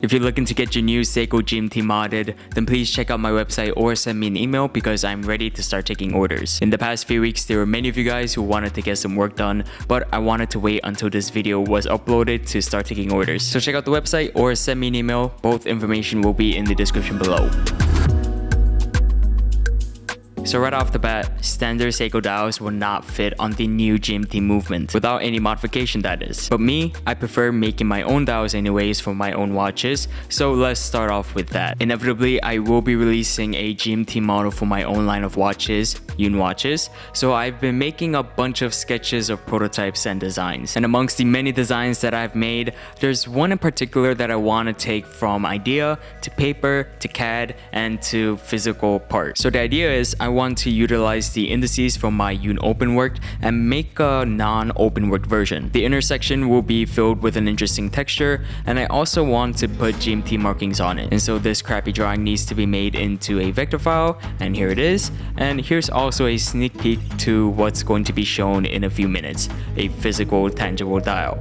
If you're looking to get your new Seiko GMT modded, then please check out my website or send me an email because I'm ready to start taking orders. In the past few weeks, there were many of you guys who wanted to get some work done, but I wanted to wait until this video was uploaded to start taking orders. So check out the website or send me an email. Both information will be in the description below. So right off the bat, standard Seiko dials will not fit on the new GMT movement, without any modification that is. But me, I prefer making my own dials anyways for my own watches, so let's start off with that. Inevitably, I will be releasing a GMT model for my own line of watches, Yun watches, so I've been making a bunch of sketches of prototypes and designs. And amongst the many designs that I've made, there's one in particular that I want to take from idea to paper to CAD and to physical part. So the idea is I want to utilize the indices from my Yun OpenWork and make a non-OpenWork version. The inner section will be filled with an interesting texture, and I also want to put GMT markings on it. And so this crappy drawing needs to be made into a vector file, and here it is. And here's also a sneak peek to what's going to be shown in a few minutes, a physical, tangible dial.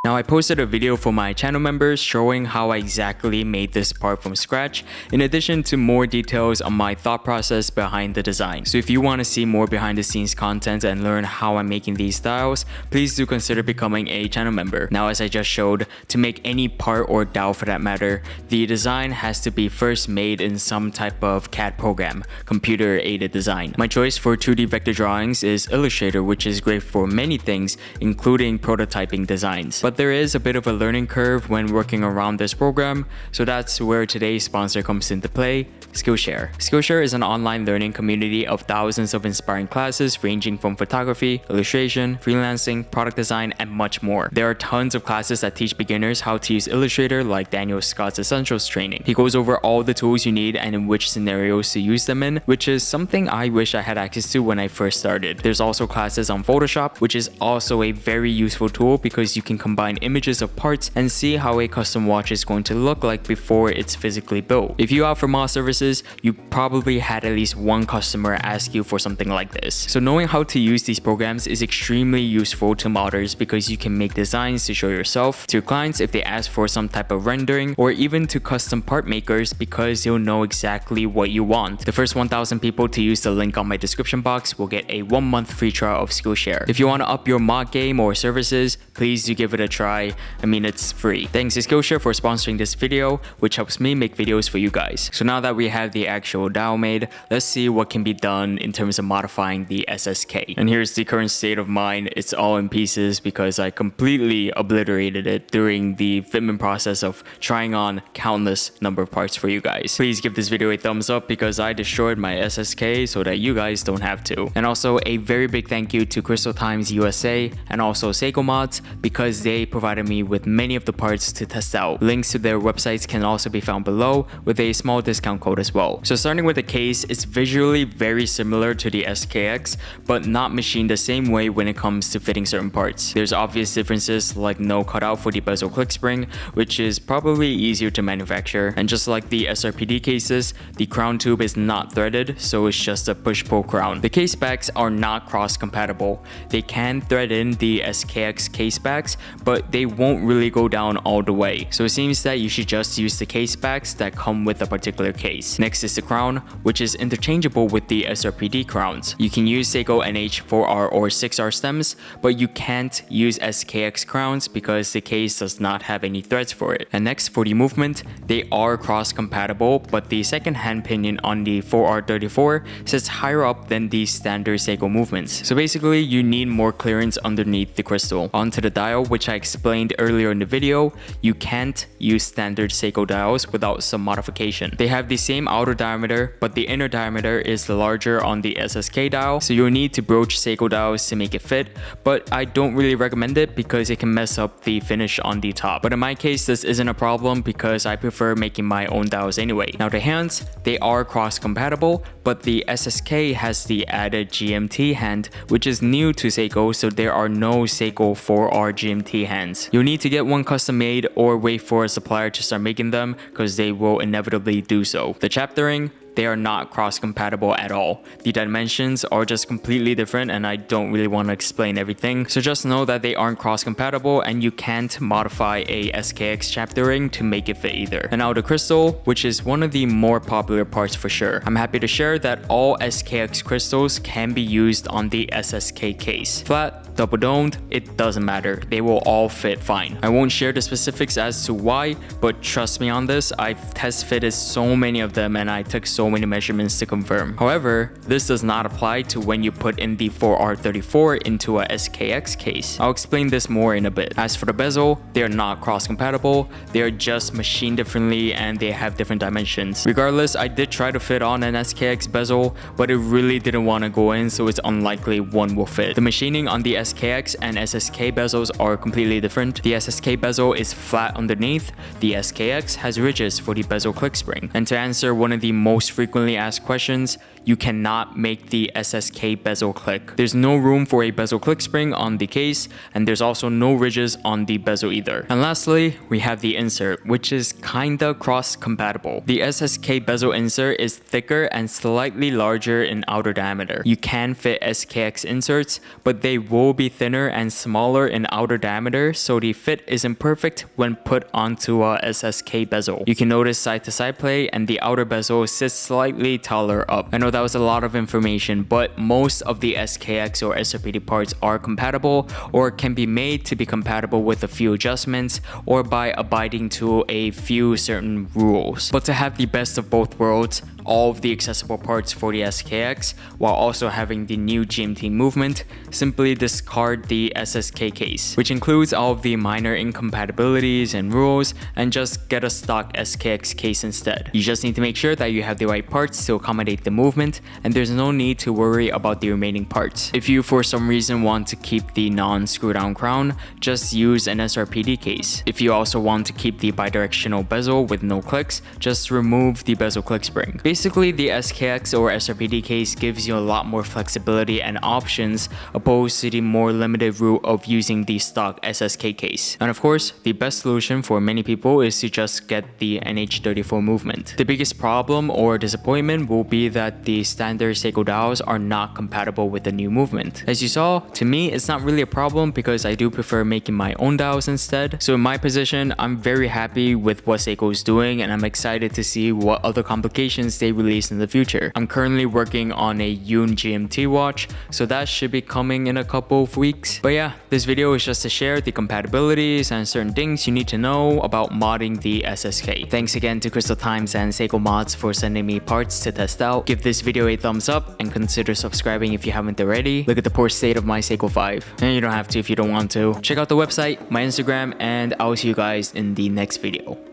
Now I posted a video for my channel members showing how I exactly made this part from scratch, in addition to more details on my thought process behind the design. So if you want to see more behind the scenes content and learn how I'm making these styles, please do consider becoming a channel member. Now as I just showed, to make any part or dial for that matter, the design has to be first made in some type of CAD program, computer aided design. My choice for 2D vector drawings is Illustrator, which is great for many things, including prototyping designs. But there is a bit of a learning curve when working around this program, so that's where today's sponsor comes into play, Skillshare. Skillshare is an online learning community of thousands of inspiring classes ranging from photography, illustration, freelancing, product design, and much more. There are tons of classes that teach beginners how to use Illustrator, like Daniel Scott's Essentials training. He goes over all the tools you need and in which scenarios to use them in, which is something I wish I had access to when I first started. There's also classes on Photoshop, which is also a very useful tool because you can combine images of parts and see how a custom watch is going to look like before it's physically built. If you offer mod services, you probably had at least one customer ask you for something like this. So knowing how to use these programs is extremely useful to modders because you can make designs to show yourself, to clients if they ask for some type of rendering, or even to custom part makers because you'll know exactly what you want. The first 1,000 people to use the link on my description box will get a 1-month free trial of Skillshare. If you want to up your mod game or services, please do give it a try. I mean, it's free. Thanks to Skillshare for sponsoring this video, which helps me make videos for you guys. So now that we have the actual dial made, let's see what can be done in terms of modifying the SSK. And here's the current state of mine. It's all in pieces because I completely obliterated it during the fitment process of trying on countless number of parts for you guys. Please give this video a thumbs up because I destroyed my SSK so that you guys don't have to. And also a very big thank you to Crystal Times USA and also Seiko Mods because they provided me with many of the parts to test out. Links to their websites can also be found below with a small discount code as well. So starting with the case, it's visually very similar to the SKX, but not machined the same way when it comes to fitting certain parts. There's obvious differences like no cutout for the bezel click spring, which is probably easier to manufacture. And just like the SRPD cases, the crown tube is not threaded, so it's just a push-pull crown. The case backs are not cross-compatible. They can thread in the SKX case backs, but they won't really go down all the way. So it seems that you should just use the case backs that come with a particular case. Next is the crown, which is interchangeable with the SRPD crowns. You can use Seiko NH4R or 6R stems, but you can't use SKX crowns because the case does not have any threads for it. And next, for the movement, they are cross-compatible, but the second hand pinion on the 4R34 sits higher up than the standard Seiko movements. So basically, you need more clearance underneath the crystal. Onto the dial, which I explained earlier in the video, you can't use standard Seiko dials without some modification. They have the same outer diameter, but the inner diameter is larger on the SSK dial, so you'll need to broach Seiko dials to make it fit, but I don't really recommend it because it can mess up the finish on the top. But in my case, this isn't a problem because I prefer making my own dials anyway. Now the hands, they are cross-compatible, but the SSK has the added Gmt hand, which is new to Seiko, so there are no Seiko 4R Gmt hands. You'll need to get one custom made or wait for a supplier to start making them because they will inevitably do so. The chaptering, they are not cross-compatible at all. The dimensions are just completely different, and I don't really want to explain everything. So just know that they aren't cross-compatible, and you can't modify a SKX chapter ring to make it fit either. And now the crystal, which is one of the more popular parts for sure. I'm happy to share that all SKX crystals can be used on the SSK case. Flat, double domed, it doesn't matter. They will all fit fine. I won't share the specifics as to why, but trust me on this, I've test fitted so many of them and I took so many measurements to confirm. However, this does not apply to when you put in the 4R34 into a SKX case. I'll explain this more in a bit. As for the bezel, they are not cross-compatible. They are just machined differently and they have different dimensions. Regardless, I did try to fit on an SKX bezel, but it really didn't want to go in, so it's unlikely one will fit. The machining on the SKX and SSK bezels are completely different. The SSK bezel is flat underneath. The SKX has ridges for the bezel click spring. And to answer one of the most frequently asked questions, you cannot make the SSK bezel click. There's no room for a bezel click spring on the case, and there's also no ridges on the bezel either. And lastly, we have the insert, which is kinda cross-compatible. The SSK bezel insert is thicker and slightly larger in outer diameter. You can fit SKX inserts, but they will be thinner and smaller in outer diameter, so the fit isn't perfect when put onto a SSK bezel. You can notice side-to-side play, and the outer bezel sits slightly taller up. I know that was a lot of information, but most of the SKX or SRPD parts are compatible or can be made to be compatible with a few adjustments or by abiding to a few certain rules. But to have the best of both worlds, all of the accessible parts for the SKX while also having the new GMT movement, simply discard the SSK case, which includes all of the minor incompatibilities and rules, and just get a stock SKX case instead. You just need to make sure that you have the right parts to accommodate the movement, and there's no need to worry about the remaining parts. If you for some reason want to keep the non-screw down crown, just use an SRPD case. If you also want to keep the bidirectional bezel with no clicks, just remove the bezel click spring. Basically, the SKX or SRPD case gives you a lot more flexibility and options opposed to the more limited route of using the stock SSK case. And of course, the best solution for many people is to just get the NH34 movement. The biggest problem or disappointment will be that the standard Seiko dials are not compatible with the new movement. As you saw, to me, it's not really a problem because I do prefer making my own dials instead. So in my position, I'm very happy with what Seiko is doing, and I'm excited to see what other complications they release in the future. I'm currently working on a GMT watch, so that should be coming in a couple of weeks. But yeah, this video is just to share the compatibilities and certain things you need to know about modding the SSK. Thanks again to Crystal Times and Seiko Mods for sending me parts to test out. Give this video a thumbs up and consider subscribing if you haven't already. Look at the poor state of my Seiko 5. And you don't have to if you don't want to. Check out the website, my Instagram, and I'll see you guys in the next video.